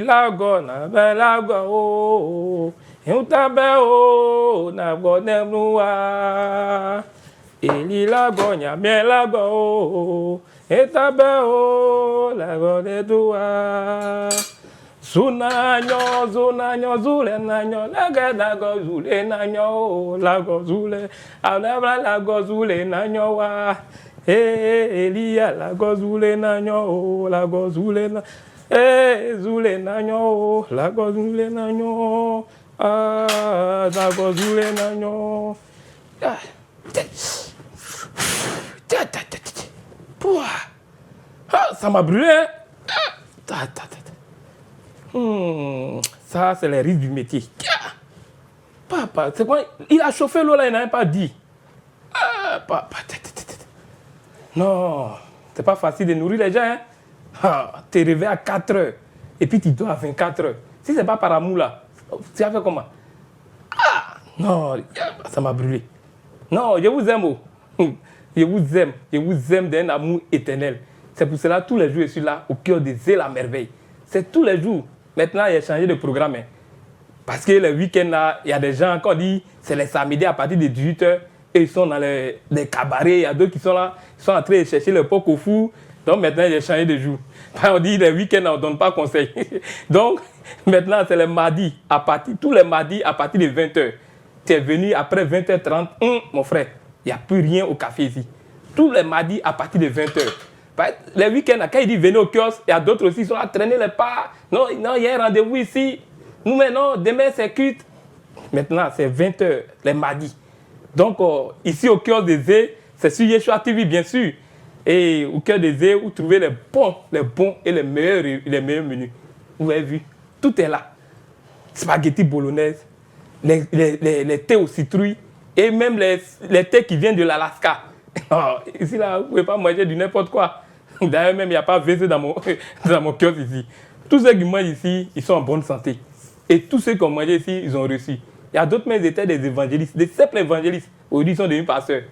lago na belago o Yutabe o na gonemua Eli lago nya lago o Etabe o la godedua Zunanyo zule nanyo lago zule nanyo lago zule alabra lago zule nanyo wa Elia lago zule nanyo lago zule na zule nanyo lago zule nanyo lago zule nanyo ça m'a brûlé. Ça, c'est les risques du métier. Papa, c'est quoi? Il a chauffé l'eau là, il n'avait pas dit. Papa, non, c'est pas facile de nourrir les gens. Hein? Tu es réveillé à 4 heures et puis tu dors à 24 heures. Si c'est pas par amour là, tu as fait comment? Non, ça m'a brûlé. Non, je vous aime. Je vous aime d'un amour éternel. C'est pour cela tous les jours je suis là au cœur des îles à merveille. C'est tous les jours. Maintenant, il a changé de programme. Hein. Parce que le week-end, là, il y a des gens, quand on dit c'est les samedis à partir de 18h, et ils sont dans les cabarets. Il y a d'autres qui sont là, ils sont en train de chercher le porc au four. Donc maintenant, il a changé de jour. On dit les week-ends, on ne donne pas conseil. Donc maintenant, c'est les mardis, tous les mardis à partir de 20h. Tu es venu après 20h30, mon frère, il n'y a plus rien au café ici. Tous les mardis à partir de 20h. Les week-ends, quand il dit venez au kiosque, il y a d'autres aussi qui sont là, traîner les pas. Non, il y a un rendez-vous ici. Nous, maintenant, demain, c'est cuite. Maintenant, c'est 20h, les mardis. Donc, ici, au kiosque des Zé, c'est sur Yeshua TV, bien sûr. Et au cœur des Zé, vous trouvez les bons et les meilleurs menus. Vous avez vu, tout est là. Spaghetti bolognaise, les thés aux citrouilles et même les thés qui viennent de l'Alaska. Ici, là, vous ne pouvez pas manger du n'importe quoi. D'ailleurs, même, il n'y a pas WC dans mon kiosque ici. Tous ceux qui mangent ici, ils sont en bonne santé. Et tous ceux qui ont mangé ici, ils ont reçu. Il y a d'autres, mais ils étaient des évangélistes, des simples évangélistes. Aujourd'hui, ils sont devenus pasteurs.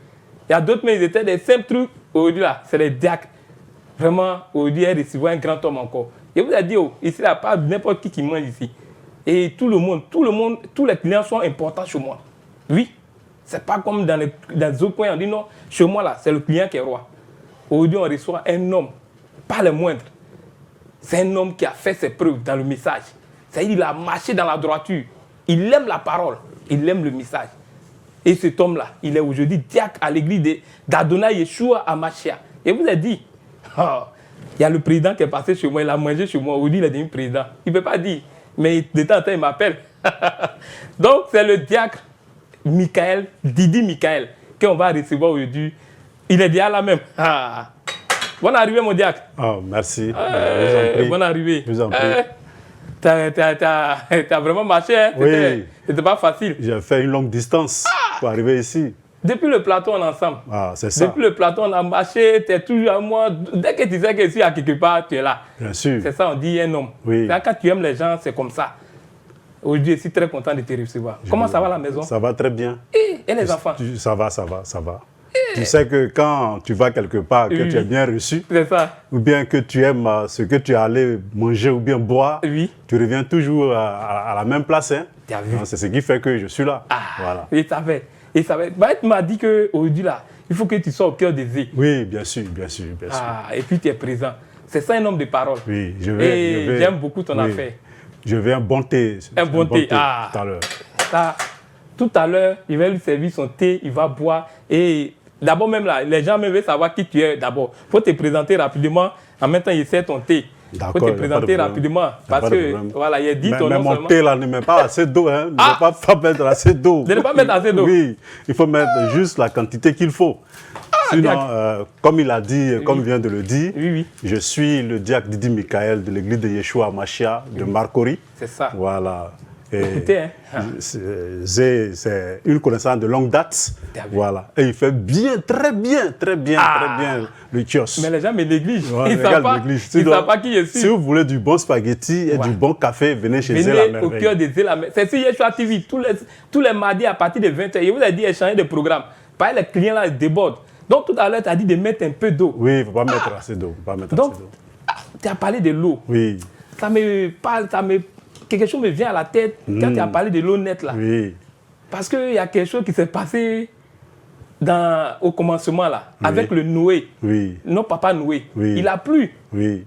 Il y a d'autres, mais ils étaient des simples trucs. Aujourd'hui, là, c'est les diacres. Vraiment, aujourd'hui, ils reçoivent un grand homme encore. Je vous ai dit, ici, il n'y a pas n'importe qui mange ici. Et tout le monde, tous les clients sont importants chez moi. Oui. C'est pas comme dans les autres coins, on dit non, chez moi là, c'est le client qui est roi. Aujourd'hui, on reçoit un homme, pas le moindre. C'est un homme qui a fait ses preuves dans le message. C'est-à-dire qu'il a marché dans la droiture. Il aime la parole, il aime le message. Et cet homme-là, il est aujourd'hui diacre à l'église d'Adonai Yeshua à Machia. Et vous avez dit, il y a le président qui est passé chez moi, il a mangé chez moi, aujourd'hui il est devenu président. Il ne peut pas dire, mais de temps en temps il m'appelle. Donc c'est le diacre Didi Michael, qu'on va recevoir aujourd'hui. Il est déjà là même. Bonne arrivée, mon diacre. Oh, merci. Vous en prie. Bonne arrivée. Vous en prie. T'as vraiment marché, hein? Oui. C'était pas facile. J'ai fait une longue distance pour arriver ici. Depuis le plateau, on est ensemble. C'est ça. Depuis le plateau, on a marché, tu es toujours à moi. Dès que tu sais que je suis à quelque part, tu es là. Bien sûr. C'est ça, on dit un homme. Oui. Quand tu aimes les gens, c'est comme ça. Aujourd'hui, je suis très content de te recevoir. Comment ça va la maison? Ça va très bien. Et les enfants? Ça va. Tu sais que quand tu vas quelque part, que tu es bien reçu, ou bien que tu aimes ce que tu es allé manger ou bien boire, tu reviens toujours à la même place. Hein. C'est ce qui fait que je suis là. Voilà. Il savait. Tu m'as dit qu'aujourd'hui, là, il faut que tu sois au cœur des îles. Oui, bien sûr. Et puis tu es présent. C'est ça un homme de parole. Oui, j'aime beaucoup ton affaire. Je veux un bon thé. Un bon thé. Tout à l'heure. Tout à l'heure, il va lui servir son thé, il va boire. Et d'abord même là, les gens veulent savoir qui tu es d'abord. Il faut te présenter rapidement. En même temps, il sert ton thé. Il faut te présenter rapidement. Parce que, voilà, il a dit ton nom seulement. Mais mon thé là ne met pas assez d'eau. Hein. Ne pas mettre assez d'eau. Ne pas mettre assez d'eau. Oui, il faut mettre juste la quantité qu'il faut. Sinon, comme il a dit, comme il vient de le dire, je suis le diacre Didi Michael de l'église de Yeshua Machia de Marcory. C'est ça. Voilà. Écoutez, c'est une connaissance de longue date. Voilà. Et il fait très bien le kiosque. Mais les gens me négligent. Ils ne savent pas qui je suis. Si vous voulez du bon spaghetti et du bon café, venez chez Zé la Merveille. Au cœur de Zé la Merveille. C'est sur Yeshua TV tous les mardis à partir de 20h. Je vous ai dit échanger de programme. Pas les clients là débordent. Donc tout à l'heure, tu as dit de mettre un peu d'eau. Oui, il ne faut pas mettre assez d'eau. Donc, tu as parlé de l'eau. Oui. ça me parle, quelque chose me vient à la tête quand tu as parlé de l'eau nette là. Oui. Parce qu'il y a quelque chose qui s'est passé au commencement là, avec le Noé. Oui. Non, papa Noé. Oui. Il a plu. Oui.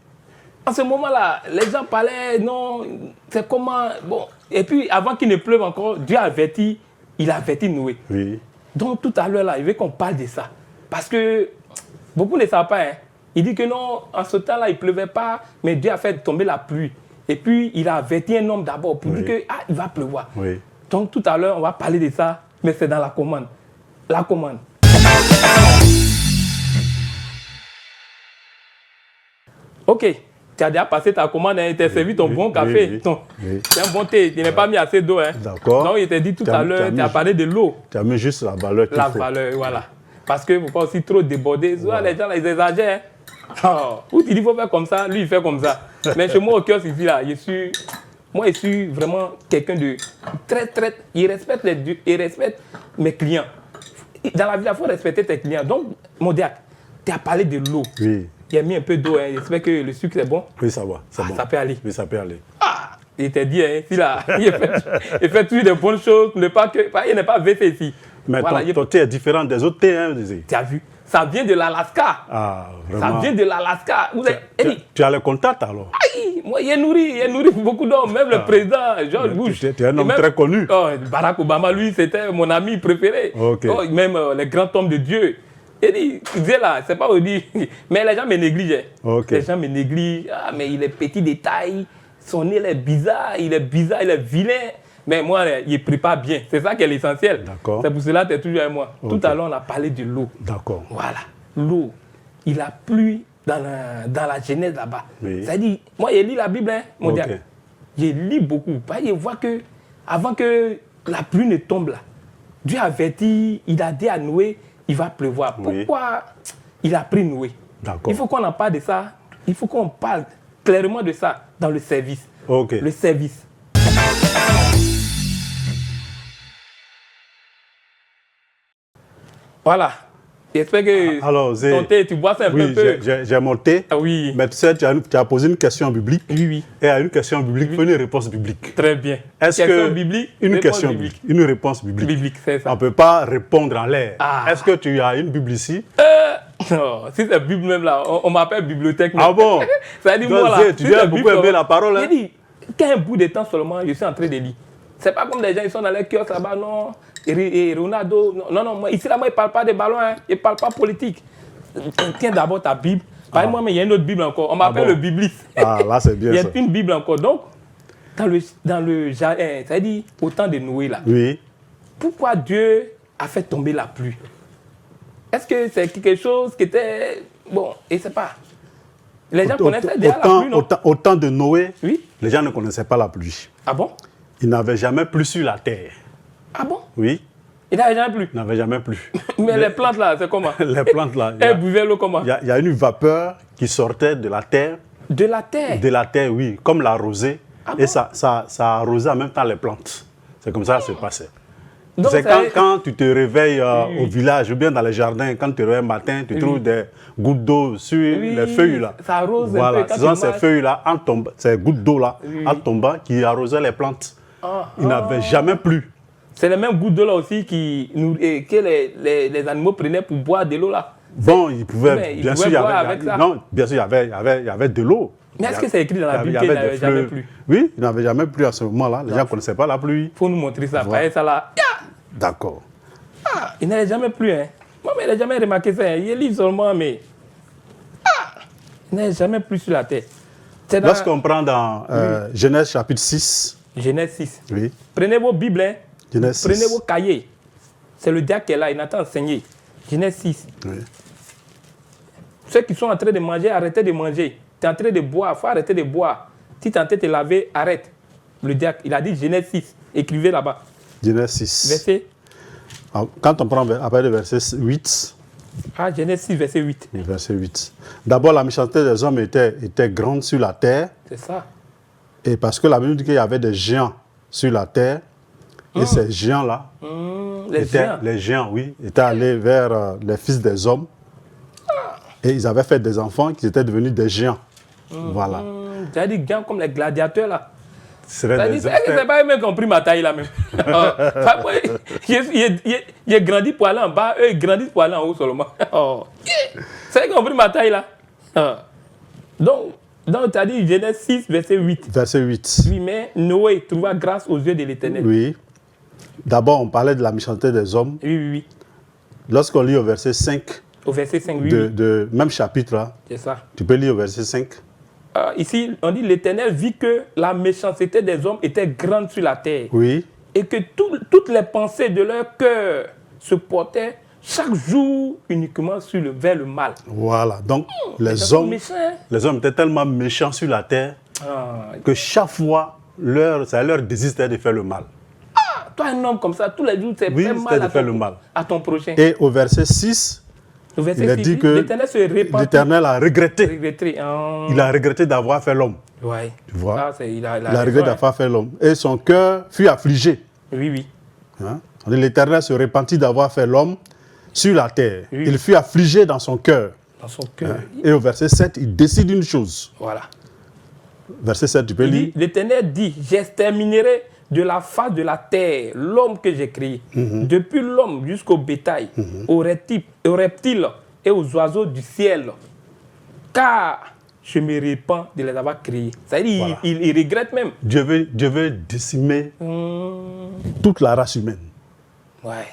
En ce moment-là, les gens parlaient, non, c'est comment. Bon. Et puis, avant qu'il ne pleuve encore, Dieu a averti, il a averti Noé. Oui. Donc, tout à l'heure, là, il veut qu'on parle de ça. Parce que beaucoup ne savent pas. Hein. Il dit que non, en ce temps-là, il ne pleuvait pas, mais Dieu a fait tomber la pluie. Et puis, il a averti un homme d'abord pour dire qu'il va pleuvoir. Oui. Donc, tout à l'heure, on va parler de ça, mais c'est dans la commande. La commande. Ok. Tu as déjà passé ta commande, hein, tu as servi ton bon café. C'est un bon thé, tu n'as pas mis assez d'eau. Hein. D'accord. Donc, il t'a dit tout à l'heure, tu as parlé de l'eau. Tu as mis juste la valeur qu'il faut. La valeur, voilà. Parce qu'il ne faut pas aussi trop déborder. Souvent, les gens, là, ils exagèrent. Oh. Ou tu dis qu'il faut faire comme ça, lui, il fait comme ça. Mais chez moi, au kiosque ici, là, je suis vraiment quelqu'un de très, il respecte mes clients. Dans la vie, il faut respecter tes clients. Donc, mon diacre, tu as parlé de l'eau. Oui. Il a mis un peu d'eau, hein. J'espère que le sucre est bon. Oui, ça va. Bon. Ça peut aller. Oui, ça peut aller. Ah, il t'a dit, hein, il fait toujours des bonnes choses, il n'est pas VC ici. Mais voilà, ton thé est différent des autres thés, hein, tu as vu? Ça vient de l'Alaska. Ah, vraiment? Ça vient de l'Alaska. Tu as le contact alors? Aïe, moi, il nourri beaucoup d'hommes, même le président George Bush. Tu es un homme très connu. Oh, Barack Obama, lui, c'était mon ami préféré. Okay. Oh, même les grands hommes de Dieu. Il disait là, c'est pas dit. Mais les gens me négligent. Okay. Les gens me négligent. Ah, mais il est petit de taille. Son nez il est bizarre, il est vilain. Mais moi, il ne prie pas bien. C'est ça qui est l'essentiel. C'est pour cela que tu es toujours avec moi. Okay. Tout à l'heure, on a parlé de l'eau. D'accord. Voilà. L'eau. Il a plu dans la Genèse là-bas. Oui. C'est-à-dire, moi, j'ai lu la Bible, hein, mon diable. Je lis beaucoup. Je vois que avant que la pluie ne tombe là, Dieu a averti, il a dit à Noé, il va pleuvoir. Oui. Pourquoi il a pris Noé? Il faut qu'on en parle de ça. Il faut qu'on parle clairement de ça dans le service. Okay. Le service. Voilà. J'espère que ton thé, tu bois ça un peu. Oui, j'ai mon thé. Ah, oui. Mais tu sais, tu as posé une question biblique. Oui. Et à une question biblique, il faut une réponse biblique. Très bien. Est-ce que biblique, une question biblique, une réponse biblique. Biblique, c'est ça. On ne peut pas répondre en l'air. Ah. Est-ce que tu as une Bible ici? Non, si c'est Bible même là, on m'appelle bibliothèque. Ah bon? Ça dit moi là. Tu viens beaucoup aimer la parole. J'ai dit, qu'un bout de temps seulement, je suis en train de lire. C'est pas comme les gens, ils sont dans les kiosques là-bas, non. Et Ronaldo, non, ici là, moi, il ne parle pas de ballon, hein. Il ne parle pas politique. Tiens d'abord ta Bible. Parle-moi, mais il y a une autre Bible encore. On m'appelle le bibliste. Ah, là, c'est bien. Il y a une Bible encore. Donc, dans le jardin, c'est-à-dire au temps de Noé là. Oui. Pourquoi Dieu a fait tomber la pluie? Est-ce que c'est quelque chose qui était. Bon, et c'est pas. Les gens connaissaient déjà la pluie, non? Au temps de Noé, oui? Les gens ne connaissaient pas la pluie. Ah bon? Il n'avait jamais plu sur la terre. Ah bon? Oui. Il n'avait jamais plu? Il n'avait jamais plu. Mais les plantes là, c'est comment? Les plantes là. Elles buvaient l'eau comment? Il y a une vapeur qui sortait de la terre. De la terre? De la terre, oui. Comme la rosée. Ah et bon? ça arrosait en même temps les plantes. C'est comme ça que ça se passait. Donc, c'est quand tu te réveilles au village ou bien dans les jardins, quand tu te réveilles le matin, tu trouves des gouttes d'eau sur les feuilles là. Ça arrose voilà. un peu. Ce sont ces feuilles là, ces gouttes d'eau là, en tombant, qui arrosaient les plantes. Il n'avait jamais plu. C'est les mêmes gouttes d'eau là aussi que les animaux prenaient pour boire de l'eau là. Bon, ils pouvaient, bien sûr, il y avait de l'eau. Mais est-ce que c'est écrit dans la Bible qu'il n'avait jamais plu? Oui, il n'avait jamais plu à ce moment-là. Les gens ne connaissaient pas la pluie. Il faut nous montrer ça. Voilà. Ça là. D'accord. Ah, il n'avait jamais plu. Hein. Moi, il n'a jamais remarqué ça. Hein. Il lit seulement, mais. Il n'avait jamais plu sur la terre. Lorsqu'on prend dans Genèse chapitre 6. Genèse 6. Oui. Prenez vos Bibles. Hein. Genèse 6. Prenez vos cahiers. C'est le diacre qui est là. Il n'a pas enseigné. Genèse 6. Oui. Ceux qui sont en train de manger, arrêtez de manger. Tu es en train de boire, il faut arrêter de boire. Si tu es en train de te laver, arrête. Le diacre, il a dit Genèse 6. Écrivez là-bas. Genèse 6. Verset. Quand on prend après le verset 8. Ah, Genèse 6, verset 8. Verset 8. D'abord, la méchanceté des hommes était grande sur la terre. C'est ça. Et parce que la Bible dit qu'il y avait des géants sur la terre. Et ces géants-là, les géants, oui, étaient allés vers les fils des hommes. Et ils avaient fait des enfants qui étaient devenus des géants. Voilà. J'ai dit gants comme les gladiateurs là. C'est pas eux-mêmes qui ont pris ma taille là même. J'ai grandi pour aller en bas, eux ils grandissent pour aller en haut seulement. C'est eux qui ont pris ma taille là. Donc tu as dit Genèse 6, verset 8. Verset 8. Oui, mais Noé trouva grâce aux yeux de l'Éternel. Oui. D'abord, on parlait de la méchanceté des hommes. Oui. Lorsqu'on lit au verset 5, au verset 5, de même chapitre, là, c'est ça. Tu peux lire au verset 5. Ici, on dit l'Éternel vit que la méchanceté des hommes était grande sur la terre. Oui. Et que toutes les pensées de leur cœur se portaient chaque jour uniquement vers le mal. Voilà. Donc, les hommes étaient tellement méchants sur la terre que chaque fois, ça leur désistait de faire le mal. Toi, un homme comme ça, tous les jours, c'est faire mal à ton prochain. Et au verset 6, il a dit que l'Éternel a regretté. Il a regretté d'avoir fait l'homme. Oui. Tu vois? Il a regretté d'avoir fait l'homme. Et son cœur fut affligé. Oui. Hein? L'Éternel se repentit d'avoir fait l'homme sur la terre. Oui. Il fut affligé dans son cœur. Dans son cœur. Hein? Et au verset 7, il décide une chose. Voilà. Verset 7, tu peux lire. L'Éternel dit, j'exterminerai de la face de la terre l'homme que j'ai créé, depuis l'homme jusqu'au bétail, aux reptiles et aux oiseaux du ciel, car je me répands de les avoir créés. C'est-à-dire, il regrette même. Dieu veut décimer toute la race humaine. Ouais.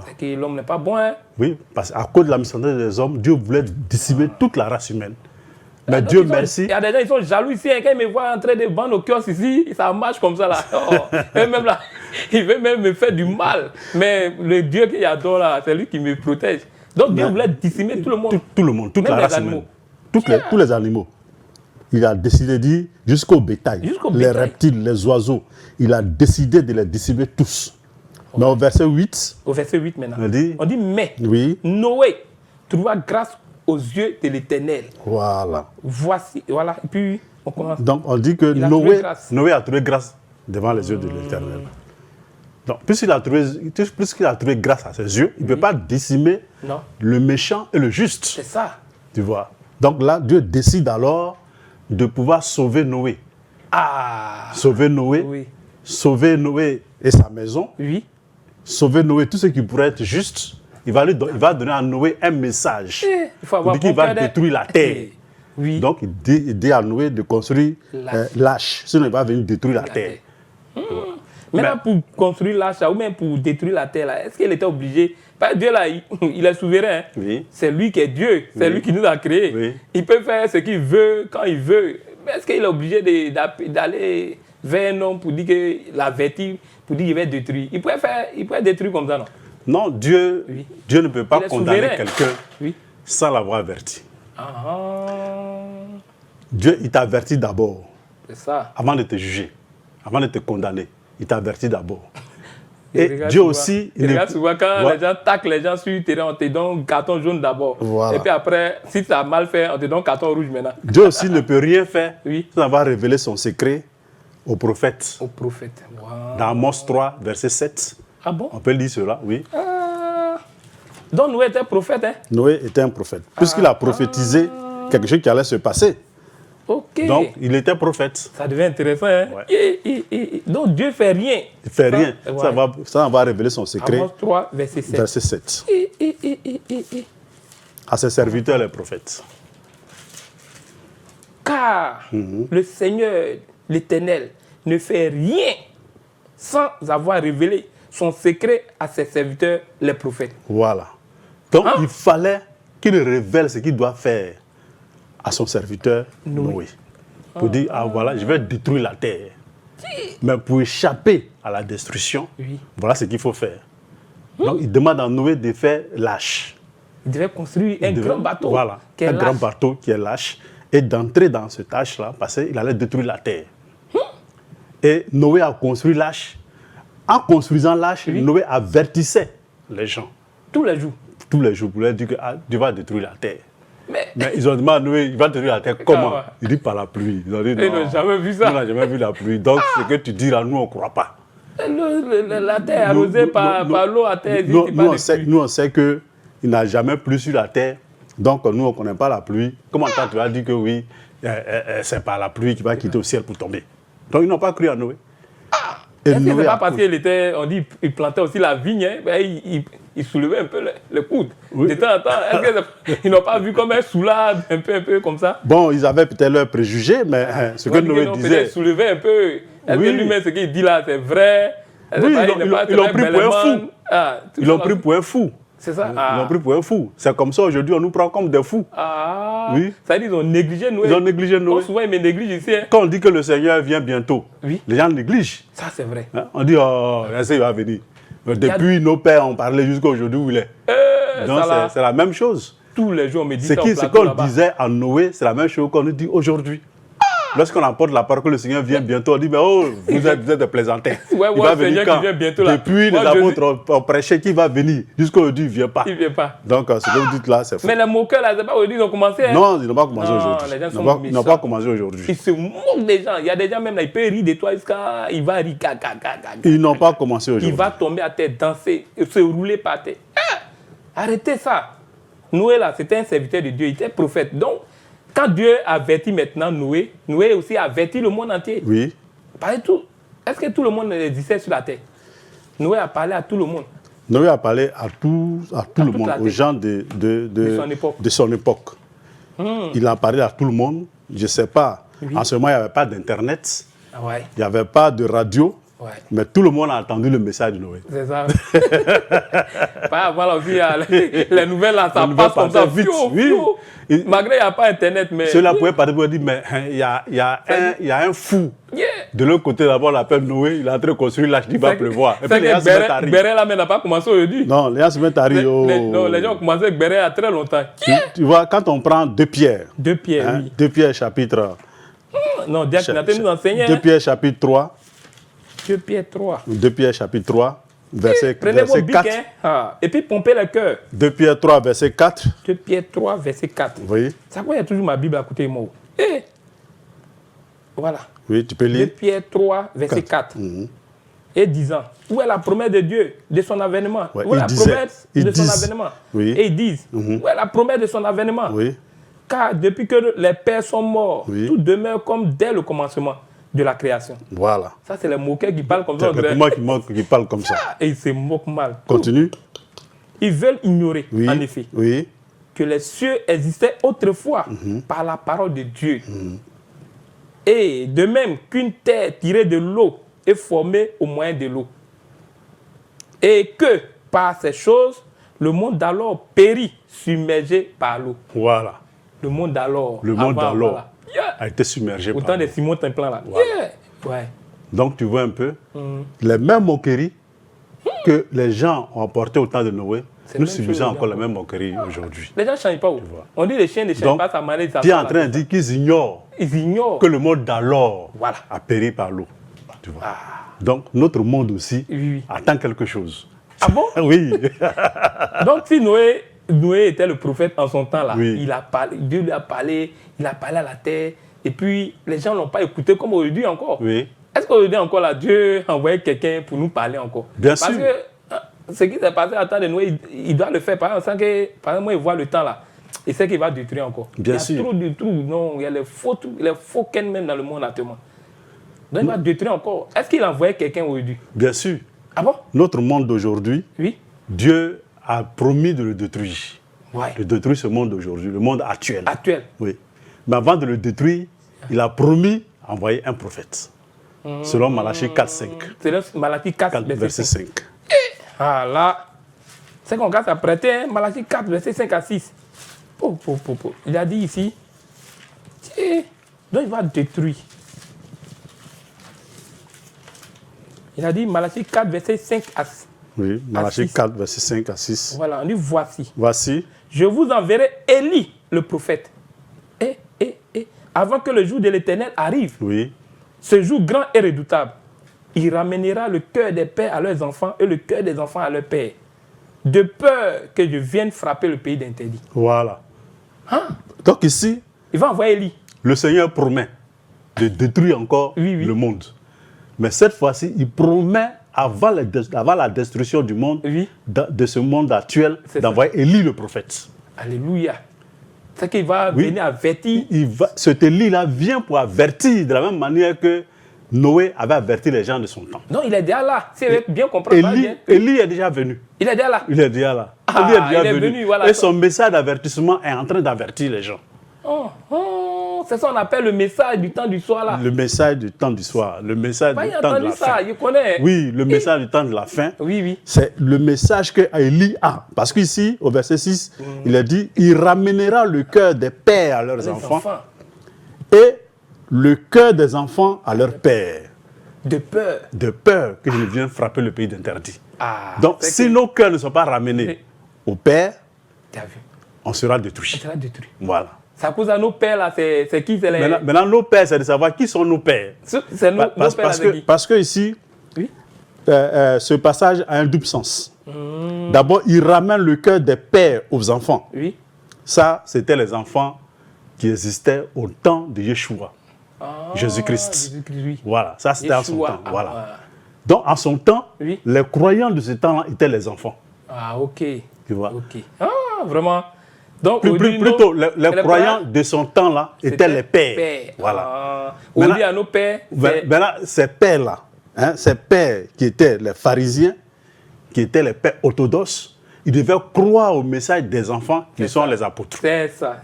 C'est que l'homme n'est pas bon. Hein? Oui, parce qu'à cause de la méchanceté des hommes, Dieu voulait décimer toute la race humaine. Mais Dieu merci. Il y a des gens qui sont jaloux ici. Quand ils me voient en train de vendre au kiosque ici, ça marche comme ça là. Même là, il veut même me faire du mal. Mais le Dieu qu'il adore là, c'est lui qui me protège. Donc Dieu voulait décimer tout le monde. Tout le monde, toute la race humaine. Tous les animaux. Il a décidé de dire jusqu'au bétail, les reptiles, les oiseaux. Il a décidé de les décimer tous. Mais au verset 8. Au verset 8 maintenant. On dit mais Noé trouva grâce aux yeux de l'Éternel. Voilà. Voici, voilà. Et puis, on commence. Donc, on dit que Noé a trouvé grâce devant les yeux de l'Éternel. Donc, puisqu'il a trouvé grâce à ses yeux, il ne peut pas décimer le méchant et le juste. C'est ça. Tu vois. Donc là, Dieu décide alors de pouvoir sauver Noé. Sauver Noé. Sauver Noé et sa maison. Oui. Sauver Noé, tout ce qui pourrait être juste. Il va donner à Noé un message. Il dit qu'il va détruire la terre. Oui. Donc, il dit à Noé de construire l'arche. Sinon, il va venir détruire la terre. Maintenant, pour construire l'arche, ou même pour détruire la terre, est-ce qu'il était obligé? Parce que Dieu, là, il est souverain. Oui. C'est lui qui est Dieu. C'est lui qui nous a créés. Oui. Il peut faire ce qu'il veut, quand il veut. Mais est-ce qu'il est obligé d'aller vers un homme pour dire qu'il l'avertit, pour dire qu'il va détruire? Il pourrait détruire comme ça, non? Non, Dieu ne peut pas condamner quelqu'un sans l'avoir averti. Dieu, il t'avertit d'abord. C'est ça. Avant de te juger, avant de te condamner. Il t'avertit d'abord. Et Dieu aussi... Regarde souvent quand les gens taclent les gens sur le terrain, on te donne carton jaune d'abord. Voilà. Et puis après, si tu as mal fait, on te donne carton rouge maintenant. Dieu aussi ne peut rien faire sans avoir révélé son secret au prophète. Au prophète. Wow. Dans Amos 3, verset 7. Ah bon? On peut lire cela, oui. Donc Noé était un prophète, hein? Noé était un prophète. Puisqu'il a prophétisé quelque chose qui allait se passer. Okay. Donc, il était prophète. Ça devient intéressant, hein? Ouais. Donc, Dieu ne fait rien. Il ne fait rien. Ça va révéler son secret. Amos 3, verset 7. Verset 7. À ses serviteurs, les prophètes. Car le Seigneur, l'Éternel, ne fait rien sans avoir révélé son secret à ses serviteurs, les prophètes. Voilà. Donc, il fallait qu'il révèle ce qu'il doit faire à son serviteur Noé. Pour dire, voilà, je vais détruire la terre. Mais pour échapper à la destruction, voilà ce qu'il faut faire. Donc, il demande à Noé de faire l'arche. Il devait construire un grand bateau. Voilà, un grand bateau qui est l'arche. Et d'entrer dans cette arche-là, parce qu'il allait détruire la terre. Et Noé a construit l'arche. En construisant l'arche, Noé avertissait les gens. Tous les jours. Tous les jours, pour leur dire que Dieu va détruire la terre. Mais ils ont demandé à Noé, il va détruire la terre comment? Il dit par la pluie. Ils ont dit, ils n'ont jamais vu ça. On n'a jamais vu la pluie. Donc, ce que tu dis là, nous, on ne croit pas. La terre arrosée par l'eau à terre. Nous, on sait qu'il n'a jamais plu sur la terre. Donc, nous, on ne connaît pas la pluie. Comment tu vas dire que oui, c'est pas la pluie qui va quitter au ciel pour tomber. Donc, ils n'ont pas cru à Noé. Est-ce que c'est pas parce qu'il était, on dit, il plantait aussi la vigne, hein, ben il soulevait un peu le coude. Oui. De temps en temps, est-ce qu'ils n'ont pas vu comme un soulard, un peu comme ça? Bon, ils avaient peut-être leurs préjugés, mais ce que Noé disait... Peut-être soulever un peu. Est-ce que lui-même, ce qu'il dit là, c'est vrai? Oui, ils l'ont pris pour un fou. Ils l'ont pris pour un fou. C'est ça? Ils l'ont pris pour un fou. C'est comme ça, aujourd'hui, on nous prend comme des fous. Oui. Ça veut dire qu'ils ont négligé Noé. Ils ont négligé Noé. Donc, souvent, ils me négligent ici. Hein. Quand on dit que le Seigneur vient bientôt, les gens négligent. Ça, c'est vrai. On dit, oh, il va venir. Depuis nos pères, on parlait jusqu'à aujourd'hui où il est. Donc, c'est la même chose. Tous les jours, on me dit ça. Ce qu'on disait à Noé, c'est la même chose qu'on nous dit aujourd'hui. Lorsqu'on apporte la parole que le Seigneur vient bientôt, on dit, mais oh, vous êtes des plaisantins. Il va venir quand? Depuis les apôtres ont prêché qu'il va venir. Jusqu'aujourd'hui, il ne vient pas. Il ne vient pas. Donc, ce que vous dites là, c'est faux. Mais les moqueurs, là, c'est pas aujourd'hui, ils ont commencé. Hein? Non, ils n'ont pas commencé aujourd'hui. Ils n'ont pas commencé aujourd'hui. Ils se moquent des gens. Il y a des gens, même là, ils peuvent rire de toi jusqu'à. Il va rire. Ils n'ont pas commencé aujourd'hui. Il va tomber à terre, danser, se rouler par terre. Arrêtez ça. Noé, là, c'était un serviteur de Dieu. Il était prophète. Donc, quand Dieu avertit maintenant Noé, Noé aussi avertit le monde entier. Oui. Est-ce que tout le monde existait sur la terre? Noé a parlé à tout le monde. Noé a parlé à tout le monde, aux gens de son époque. Il a parlé à tout le monde. Je ne sais pas. Oui. En ce moment, il n'y avait pas d'Internet. Il n'y avait pas de radio. Ouais. Mais tout le monde a entendu le message de Noé. C'est ça. Voilà aussi, les nouvelles, là, ça passe comme ça. Vite. Oui. Malgré qu'il n'y a pas Internet, mais... Ceux-là pouvaient parler pour dire, mais il y a un fou. Yeah. De l'autre côté, d'abord, on l'appelle Noé, il est en train de construire l'arche, il va pleuvoir. Et puis les gens se mettent à rire. Béret, là, mais n'a pas commencé aujourd'hui. Non, les gens se mettent à rire. Non, les gens ont commencé avec Béret il y a très longtemps. Tu vois, quand on prend 2 Pierre. 2 Pierre, oui. 2 Pierre, chapitre... Non, Diac Nathé nous enseignait. 2 Pierre, chapitre 3. 2 Pierre 3. 2 Pierre, chapitre 3. Verset 4. Prenez vos bics, hein. Et puis pompez le cœur. 2 Pierre 3, verset 4. 2 Pierre 3, verset 4. Oui. Ça quoi, il y a toujours ma Bible à côté de moi. Voilà. Oui, tu peux lire. 2 Pierre 3, verset 4. Et disant, où est la promesse de Dieu, de son avènement? Ouais, où est la promesse de son avènement? Oui. Et ils disent, où est la promesse de son avènement? Oui. Car depuis que les pères sont morts, tout demeure comme dès le commencement de la création. Voilà. Ça, c'est les moqueurs qui parlent comme ça. C'est moi qui parle comme ça. Et ils se moquent mal. Continue. Ils veulent ignorer, en effet, que les cieux existaient autrefois par la parole de Dieu. Et de même qu'une terre tirée de l'eau est formée au moyen de l'eau. Et que, par ces choses, le monde d'alors périt, submergé par l'eau. Voilà. Le monde d'alors. Le monde d'alors a été submergé par l'eau. Autant des Simon Templan là. Voilà. Ouais. Donc tu vois un peu, les mêmes moqueries que les gens ont apportées au temps de Noé, nous subissons encore les mêmes moqueries aujourd'hui. Les gens ne changent pas. On dit les chiens ne changent pas, ça m'arrête. Tu es en train de dire qu'ils ignorent que le monde d'alors a péri par l'eau. Tu vois. Donc notre monde aussi attend quelque chose. Ah bon? Oui. Donc si Noé était le prophète en son temps là, il a parlé, Dieu lui a parlé, il a parlé à la terre, et puis les gens ne l'ont pas écouté comme aujourd'hui encore. Oui. Est-ce qu'aujourd'hui encore là, Dieu a envoyé quelqu'un pour nous parler encore? Bien sûr. Parce que ce qui s'est passé à temps de Noé, il doit le faire. Par exemple, moi, il voit le temps là, il sait qu'il va détruire encore. Bien sûr. Il y a trop de trucs, non, il y a les faux ken même dans le monde actuellement. Donc il va détruire encore. Est-ce qu'il a envoyé quelqu'un aujourd'hui? Bien sûr. Ah bon? Notre monde d'aujourd'hui, Dieu a promis de le détruire. De détruire ce monde d'aujourd'hui, le monde actuel. Oui. Mais avant de le détruire, il a promis d'envoyer un prophète. Selon Malachie 4, 5. Selon Malachie 4, verset 5. Ah là, c'est qu'on va s'apprêter, hein? Malachie 4, verset 5 à 6. Il a dit ici, donc il va détruire. Il a dit Malachie 4, verset 5 à 6. Oui, Malachie 4, verset 5 à 6. Voilà, on dit voici. Voici. Je vous enverrai Élie, le prophète. Avant que le jour de l'Éternel arrive. Oui. Ce jour grand et redoutable. Il ramènera le cœur des pères à leurs enfants et le cœur des enfants à leurs pères. De peur que je vienne frapper le pays d'interdit. Voilà. Donc ici, il va envoyer Élie. Le Seigneur promet de détruire encore le monde. Mais cette fois-ci, il promet, avant la destruction du monde, de ce monde actuel, d'envoyer Élie le prophète. Alléluia. C'est qu'il va venir avertir. Cet Élie-là vient pour avertir de la même manière que Noé avait averti les gens de son temps. Non, il est déjà là. Si vous bien comprendre. Élie est déjà venu. Il est déjà là. Il est déjà là. Ah, il est venu. Voilà. Et son message d'avertissement est en train d'avertir les gens. C'est ça qu'on appelle le message du temps du soir là. Le message du temps du soir, le message du temps de la fin. Je connais. Oui, le message du temps de la fin. Oui, oui. C'est le message que Élie a. Parce qu'ici, au verset 6, il a dit, il ramènera le cœur des pères à leurs enfants et le cœur des enfants à leurs pères. De peur. De peur que je ne vienne frapper le pays d'interdit. Ah, donc, si nos cœurs ne sont pas ramenés au Père, on sera détruit. On sera détruit. Voilà. Ça cause à nos pères là, c'est qui c'est les... Maintenant, nos pères, c'est de savoir qui sont nos pères. C'est nos pères parce que ici, oui? Ce passage a un double sens. D'abord, il ramène le cœur des pères aux enfants. Oui. Ça, c'était les enfants qui existaient au temps de Yeshua. Jésus-Christ. Oui. Voilà, ça c'était en son temps. Ah, voilà. Donc en son temps, oui. Les croyants de ce temps-là étaient les enfants. Ah, ok. Tu vois. Ok. Ah, vraiment. Donc, plutôt, les croyants de son temps-là étaient les pères. Voilà. On dit à nos pères. Maintenant, ces pères-là, hein, ces pères qui étaient les pharisiens, qui étaient les pères orthodoxes, ils devaient croire au message des enfants qui sont les apôtres. C'est ça.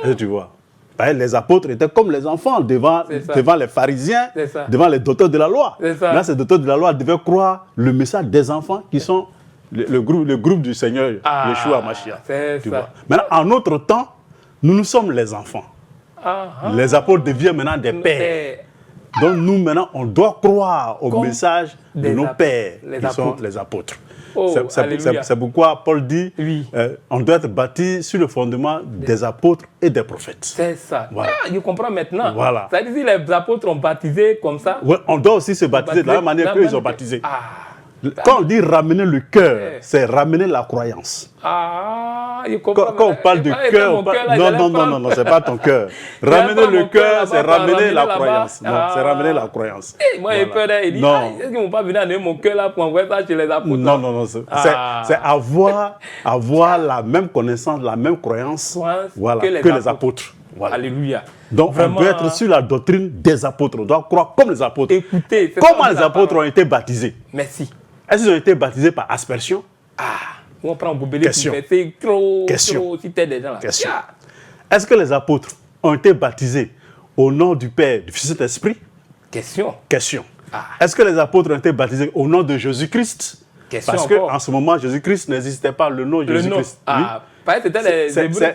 Et tu vois. Les apôtres étaient comme les enfants devant les pharisiens, devant les docteurs de la loi. Là, ces docteurs de la loi devaient croire le message des enfants qui sont le groupe du Seigneur Yeshua Mashiach. Maintenant, en notre temps, nous sommes les enfants. Les apôtres deviennent maintenant des pères. Donc nous, maintenant, on doit croire au message de nos pères, qui sont les apôtres. C'est pourquoi Paul dit on doit être bâti sur le fondement des apôtres et des prophètes. C'est ça. Voilà. Ah, je comprends maintenant. Voilà. Ça veut dire que les apôtres ont baptisé comme ça. Ouais, on doit aussi se baptiser de la même manière qu'ils ont baptisé. Quand on dit ramener le cœur, c'est ramener la croyance. Je comprends. Quand on parle de cœur, non, c'est pas ton cœur. Ramener le cœur, c'est ramener la croyance. Non, c'est ramener la croyance. Moi, j'ai peur d'elle. Il dit, est-ce qu'ils ne vont pas venir amener mon cœur là pour envoyer ça chez les apôtres? Non, c'est avoir la même connaissance, la même croyance que les apôtres. Voilà. Alléluia. Donc, vraiment, on doit être sur la doctrine des apôtres. On doit croire comme les apôtres. Écoutez, comment les apôtres ont été baptisés? Merci. Est-ce qu'ils ont été baptisés par aspersion? On prend Boubélé qui fait trop citer des gens là. Question. Est-ce que les apôtres ont été baptisés au nom du Père, du Fils et de l'Esprit? Question. Est-ce que les apôtres ont été baptisés au nom de Jésus-Christ? Parce qu'en ce moment, Jésus-Christ n'existait pas, le nom de Jésus-Christ.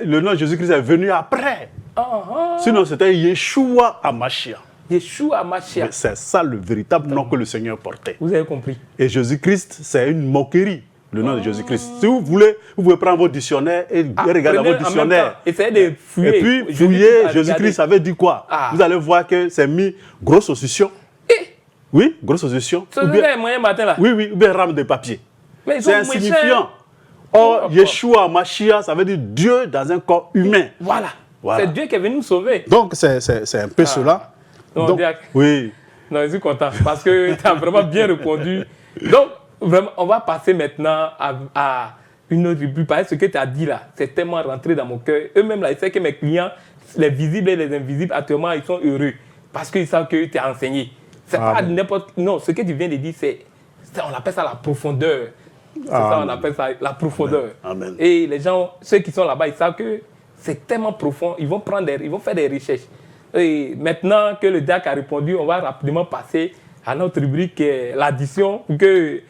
Le nom de Jésus-Christ est venu après. Sinon, c'était Yeshua HaMashiach. Yeshua HaMashiach. C'est ça le véritable nom que le Seigneur portait. Vous avez compris. Et Jésus-Christ, c'est une moquerie, le nom de Jésus-Christ. Si vous voulez, vous pouvez prendre votre dictionnaire et regarder votre dictionnaire. Essayez de fouiller. Et puis, fouiller, Jésus-Christ avait dit quoi? Vous allez voir que c'est mis grosse saucisson. Oui, grosse saucisson. C'est le moyen matin là. Oui, ou bien rame de papier. C'est insignifiant. Or, Yeshua HaMashiach, ça veut dire Dieu dans un corps humain. Voilà. C'est Dieu qui est venu nous sauver. Donc, c'est un peu cela. Donc, oui. Non, je suis content parce que tu as vraiment bien répondu. Donc, vraiment, on va passer maintenant à une autre rubrique. Parce que ce que tu as dit là, c'est tellement rentré dans mon cœur. Eux-mêmes, là, ils savent que mes clients, les visibles et les invisibles, actuellement, ils sont heureux. Parce qu'ils savent que tu as enseigné. C'est pas n'importe... Non, ce que tu viens de dire, on appelle ça la profondeur. C'est ça, on appelle ça la profondeur. Amen. Et les gens, ceux qui sont là-bas, ils savent que c'est tellement profond. Ils vont faire des recherches. Et maintenant que le DAC a répondu, on va rapidement passer à notre rubrique, l'addition. Que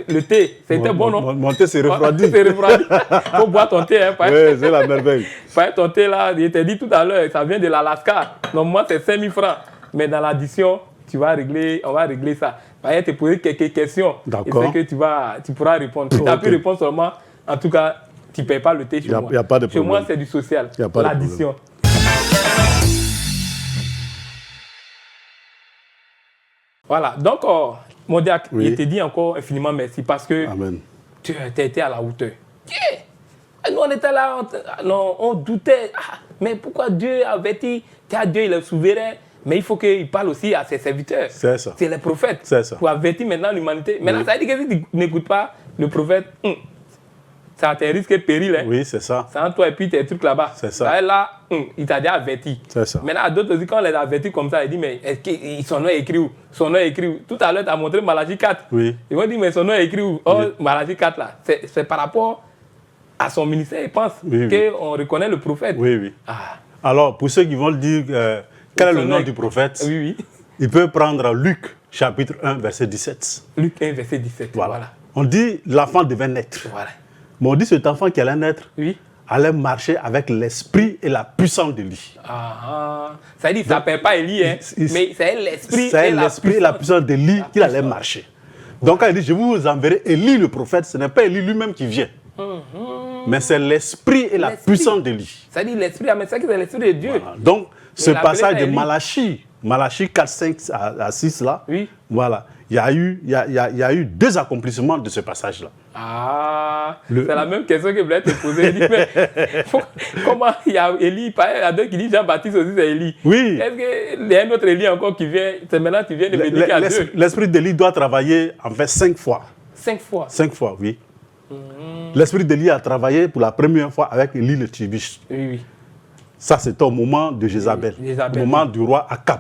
le thé, c'était bon, non? Mon thé s'est refroidi. C'est refroidi. Il faut boire ton thé. Hein, oui, c'est la merveille. Ton thé, là, je t'ai dit tout à l'heure, ça vient de l'Alaska. Donc, moi, c'est 5 000 francs. Mais dans l'addition, on va régler ça. Je vais te poser quelques questions. D'accord. Et c'est que tu pourras répondre. Si tu as pu répondre seulement, en tout cas, tu ne payes pas le thé chez moi. Il n'y a pas de problème. Chez moi, c'est du social. L'addition. Voilà. Donc, mon diacre, je te dis encore infiniment merci parce que tu as été à la hauteur. Nous, on était là, on doutait. Mais pourquoi Dieu a averti? Dieu, il est souverain. Mais il faut qu'il parle aussi à ses serviteurs. C'est ça. C'est les prophètes. C'est ça. Pour avertir maintenant l'humanité. Maintenant, ça veut dire que si tu n'écoutes pas le prophète, C'est à tes risques et périls. Hein. Oui, c'est ça. C'est entre toi et puis tes trucs là-bas. C'est ça. Là, il t'a déjà averti. C'est ça. Maintenant, à d'autres aussi, quand on les avertit comme ça, ils disent, mais est-ce que son nom est écrit où? Son nom est écrit où? Tout à l'heure, tu as montré Malachi 4. Oui. Ils vont dire, mais son nom est écrit où? Oh, Oui. Malachi 4 là. C'est par rapport à son ministère, ils pensent qu'on reconnaît le prophète. Oui, oui. Ah. Alors, pour ceux qui vont dire quel est le nom du prophète, oui, oui. Ils peuvent prendre Luc, chapitre 1, verset 17. Luc 1, verset 17. Voilà. On dit l'enfant devait naître. Voilà. Mais on dit cet enfant qui allait naître allait marcher avec l'esprit et la puissance d'Élie. Ça dit, ça ne s'appelle pas Élie, hein, mais c'est l'esprit et la puissance d'Élie qu'il allait marcher. Donc, quand il dit, je vous enverrai Élie le prophète, ce n'est pas Élie lui-même qui vient. Mais c'est l'esprit et la puissance d'Élie. Ça dit l'esprit, mais c'est l'esprit de Dieu. Voilà. Donc, ce passage de Malachie 4, 5 à 6 là, voilà. Il y a eu deux accomplissements de ce passage-là. C'est la même question que je voulais te poser. Comment il y a Élie, il y a deux qui disent Jean-Baptiste aussi c'est Élie. Oui. Est-ce qu'il y a un autre Élie encore qui vient? C'est maintenant que tu viens de me dire qu'il y a deux. L'esprit d'Élie doit travailler en fait 5 fois. 5 fois? 5 fois, oui. L'esprit d'Élie a travaillé pour la première fois avec Élie le Tibiste. Oui, oui. Ça, c'était au moment de Jézabel, au moment du roi Akab.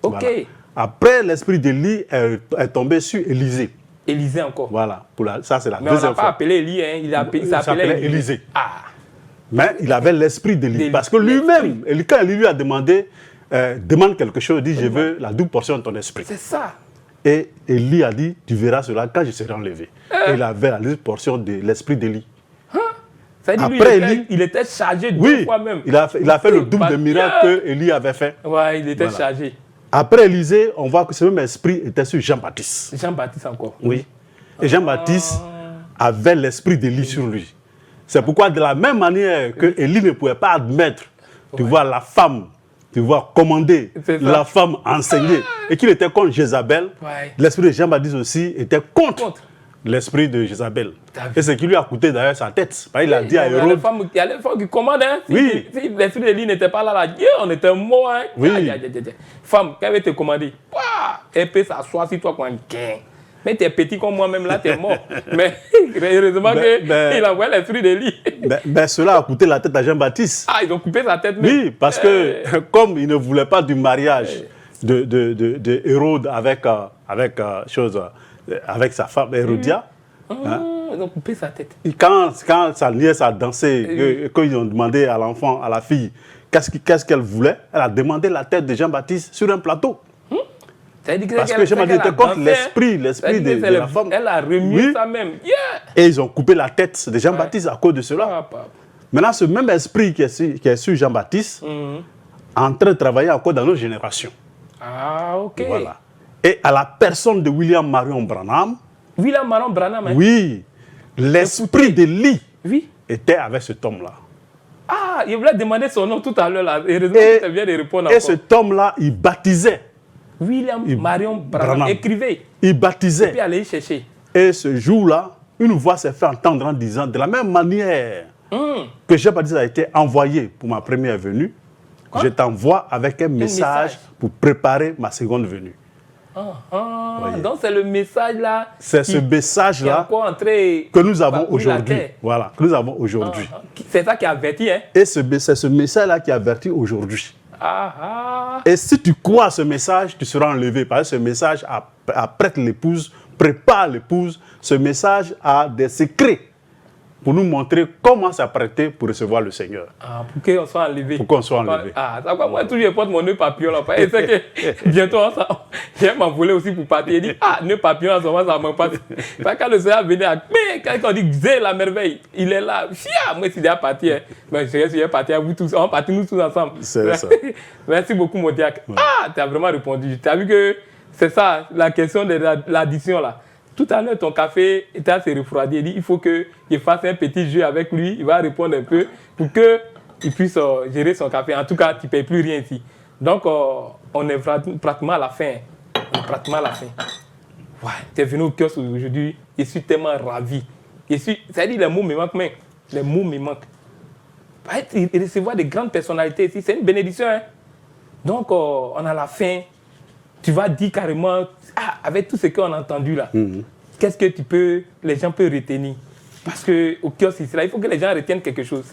Ok. Voilà. Après, l'esprit d'Élie est tombé sur Élisée. Élisée encore. Voilà. Ça, c'est la mais deuxième fois. Mais on n'a pas appelé Élie, hein. Il s'appelait Élisée. Mais il avait l'esprit d'Élie. Parce que lui-même, quand Élie lui a demandé, demande quelque chose, il dit, je veux la double portion de ton esprit. C'est ça. Et Élie a dit, tu verras cela quand je serai enlevé. Et il avait la double portion de l'esprit d'Élie. Ça dit, après, il était chargé deux fois même. Il a fait le double de miracle que Élie avait fait. Ouais, il était chargé. Après Élisée, on voit que ce même esprit était sur Jean-Baptiste. Jean-Baptiste encore. Oui. Et Jean-Baptiste avait l'esprit d'Élie sur lui. C'est pourquoi de la même manière que Élie ne pouvait pas admettre, tu vois, la femme, tu vois, commander, la femme enseigner, et qu'il était contre Jézabel, l'esprit de Jean-Baptiste aussi était contre l'esprit de Jézabel. Et c'est ce qui lui a coûté d'ailleurs sa tête. Il a dit à Hérode... Il y a les femmes qui commandent. Hein. Si l'esprit d'Élie n'était pas là, on était mort. Hein. Oui. Femme, qu'elle veut te commander, elle peut s'asseoir sur toi comme un gain. Mais tu es petit comme moi-même, là, tu es mort. Mais heureusement qu'il envoie l'esprit d'Élie. Mais cela a coûté la tête à Jean-Baptiste. Ils ont coupé sa tête. Oui, parce que comme il ne voulait pas du mariage de Hérode avec sa femme Hérodia, ils ont coupé sa tête. Et quand sa nièce a dansé, quand ils ont demandé à l'enfant, à la fille, qu'est-ce qu'elle voulait, elle a demandé la tête de Jean-Baptiste sur un plateau. Parce que Jean-Baptiste était contre l'esprit de la femme. Elle a remué ça même. Et ils ont coupé la tête de Jean-Baptiste à cause de cela. Maintenant, ce même esprit qui est sur Jean-Baptiste est en train de travailler encore dans nos générations. Ok. Voilà. Et à la personne de William Marion Branham, hein? Oui, l'esprit d'Élie était avec cet homme-là. Il voulait demander son nom tout à l'heure. Heureusement que tu viens de répondre. Et cet homme-là, il baptisait. William Marion Branham écrivait. Il baptisait. Et puis allait chercher. Et ce jour-là, une voix s'est fait entendre en disant, de la même manière que Jean-Baptiste a été envoyé pour ma première venue, je t'envoie avec un message pour préparer ma seconde venue. Donc c'est le message là. C'est ce message là que nous avons aujourd'hui. Voilà, que nous avons aujourd'hui. C'est ça qui avertit, hein. Et c'est ce message là qui avertit aujourd'hui. Et si tu crois à ce message, tu seras enlevé. Parce que ce message apprête l'épouse, prépare l'épouse. Ce message a des secrets pour nous montrer comment s'apprêter pour recevoir le Seigneur. Pour qu'on soit enlevé. Pour qu'on soit enlevé. Moi, toujours, je porte mon nœud papillon là. Et c'est que bientôt, j'ai m'envolé aussi pour partir. Il dit, nœud papillon, ça me passe. Quand le Seigneur venait à... Mais quand on dit, Zé, la merveille, il est là. Moi, si déjà parti, mais je suis parti à vous tous. On partit nous tous ensemble. C'est ça. Merci beaucoup, mon diacre. Tu as vraiment répondu. Tu as vu que c'est ça, la question de l'addition là. Tout à l'heure, ton café était assez refroidi. Il dit il faut que je fasse un petit jeu avec lui. Il va répondre un peu pour qu'il puisse gérer son café. En tout cas, tu ne payes plus rien ici. Donc, on est pratiquement à la fin. Ouais, tu es venu au kiosque aujourd'hui. Je suis tellement ravi. C'est-à-dire, les mots me manquent, mais les mots me manquent. Recevoir des grandes personnalités ici, c'est une bénédiction. Hein? Donc, on a la fin. Tu vas dire carrément, avec tout ce qu'on a entendu là, qu'est-ce que les gens peuvent retenir? Parce qu'au kiosque, ici, là, il faut que les gens retiennent quelque chose.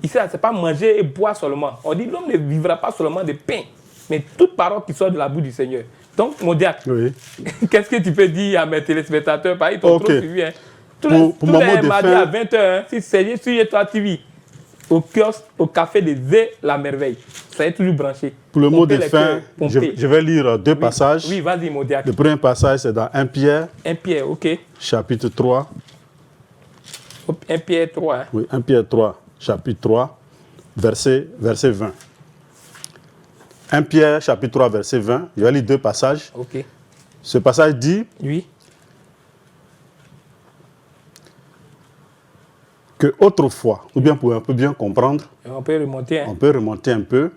Ici, c'est pas manger et boire seulement. On dit l'homme ne vivra pas seulement de pain, mais toute parole qui sort de la bouche du Seigneur. Donc, mon diacre, qu'est-ce que tu peux dire à mes téléspectateurs? Ils t'ont trop suivi. Hein. Tous les mardis à 20h, hein, si c'est sur toi TV, au kiosque, au café de Zé la merveille. Ça est toujours branché. Pour le mot de fin, je vais lire deux passages. Oui, vas-y, mon diacre. Le premier passage, c'est dans 1 Pierre. 1 Pierre, ok. Chapitre 3. 1 Pierre 3. Hein. Oui, 1 Pierre 3, chapitre 3, verset 20. 1 Pierre, chapitre 3, verset 20. Je vais lire deux passages. Ok. Ce passage dit que autrefois, ou bien pour un peu bien comprendre, on peut remonter. Hein. On peut remonter un peu.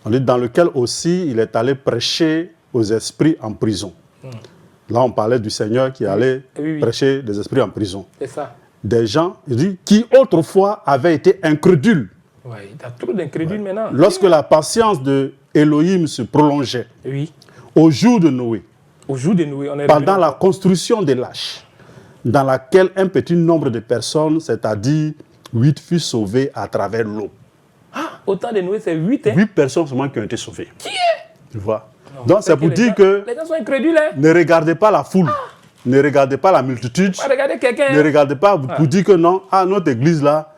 On dit dans lequel aussi il est allé prêcher aux esprits en prison. Là, on parlait du Seigneur qui allait prêcher des esprits en prison. C'est ça. Des gens, il dit, qui autrefois avaient été incrédules. Oui, il y a trop d'incrédules maintenant. Lorsque la patience de Elohim se prolongeait, au jour de Noé, on est pendant la construction des lâches, dans laquelle un petit nombre de personnes, c'est-à-dire 8, furent sauvées à travers l'eau. Ah, autant de Noé, c'est 8, hein? 8 personnes seulement qui ont été sauvées. Qui est? Tu vois? Non, donc c'est pour dire que les gens sont incrédules, hein? Ne regardez pas la foule, ne regardez pas la multitude, ne regardez pas pour dire que non, notre église là,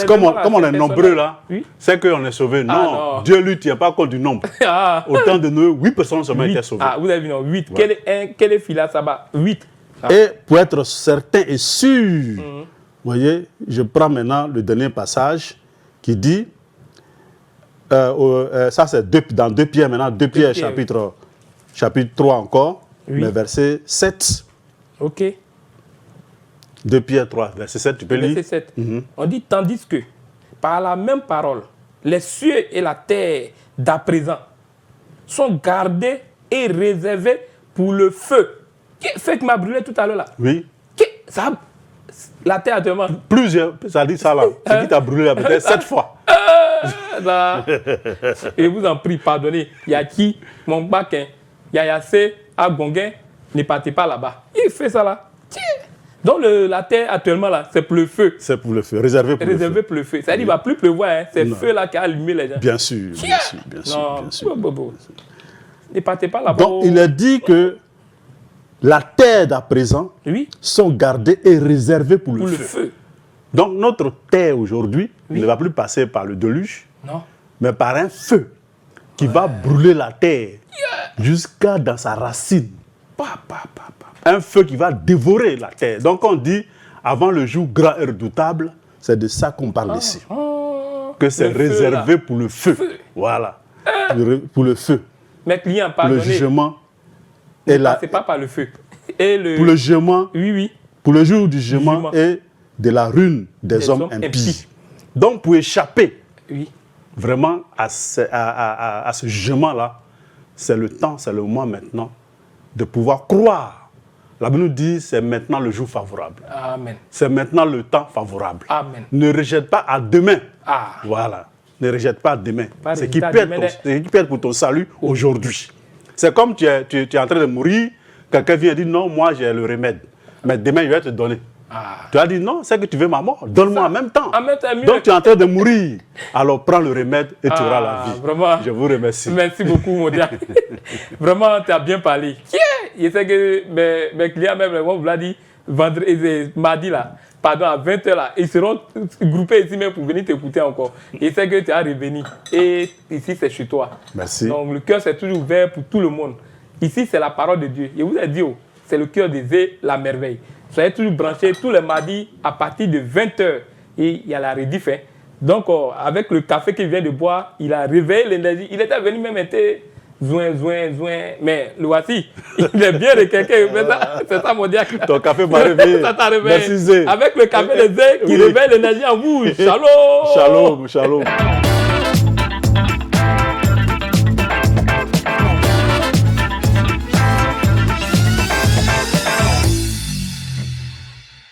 comme on est nombreux là, c'est qu'on est sauvés. Non, Dieu lui tient pas compte du nombre. Autant de Noé, 8 personnes seulement étaient sauvées. Ah, vous avez vu, non, 8. Ouais. Quel est Phila Saba? 8. Et pour être certain et sûr, vous voyez, je prends maintenant le dernier passage qui dit, ça c'est dans 2 Pierre maintenant, 2 Pierre chapitre 3 encore, mais verset 7. Ok. 2 Pierre 3, verset 7, tu peux lire. Verset 7. On dit, tandis que, par la même parole, les cieux et la terre d'à présent sont gardés et réservés pour le feu. Quel feu qui m'a brûlé tout à l'heure là? Oui. La terre actuellement. Plusieurs, ça dit ça là. Ce qui t'a brûlé là, peut-être 7 fois. Et vous en prie, pardonnez. Il y a qui, mon baquin, il y a Yassé, à Gonguin, ne partez pas là-bas. Il fait ça là. Donc la terre actuellement là, c'est pour le feu. C'est pour le feu, réservé pour le feu. Ça dit, il ne va plus pleuvoir, hein. C'est le feu là qui a allumé les gens. Bien sûr, bien sûr. Ne partez pas là-bas. Donc il est dit que la terre d'à présent sont gardées et réservées pour le feu. Donc notre terre aujourd'hui ne va plus passer par le déluge, mais par un feu qui va brûler la terre jusqu'à dans sa racine. Un feu qui va dévorer la terre. Donc on dit, avant le jour grand et redoutable, c'est de ça qu'on parle ici. Que c'est réservé pour le feu. Voilà. Pour le feu. Mes clients, pardonnez. Le jugement. Ne passez pas par le feu. Pour le jugement. Pour le jour du jugement et de la ruine des hommes impies. Donc pour échapper vraiment à ce jugement-là, c'est le temps, c'est le moment maintenant de pouvoir croire. La Bible nous dit c'est maintenant le jour favorable. Amen. C'est maintenant le temps favorable. Amen. Ne rejette pas à demain. Voilà. Ne rejette pas à demain. Ce qui perd pour ton salut aujourd'hui. C'est comme tu es en train de mourir, quelqu'un vient dire non, moi j'ai le remède. Mais demain je vais te donner. Tu as dit non, c'est que tu veux ma mort. Donne-moi en même temps. Donc tu es en train de mourir. Alors prends le remède et tu auras la vie. Vraiment. Je vous remercie. Merci beaucoup, mon diable. Vraiment, tu as bien parlé. Je sais que mes clients, même, on vous l'a dit, mardi, là, pardon, à 20h, là, ils seront groupés ici même pour venir t'écouter encore. Je sais que tu as revenu. Et ici, c'est chez toi. Merci. Donc, le cœur, c'est toujours ouvert pour tout le monde. Ici, c'est la parole de Dieu. Je vous ai dit, c'est le cœur de Zé, la merveille. Soyez toujours branchés tous les mardis à partir de 20h. Et il y a la rediff. Donc, avec le café qu'il vient de boire, il a réveillé l'énergie. Il était venu même être zouin. Mais le voici, il est bien de quelqu'un. C'est ça mon diacre. Ton café m'a réveillé. Ça t'a réveillé. Merci Zé. Avec le café de Zé qui réveille l'énergie en vous. Shalom. Shalom.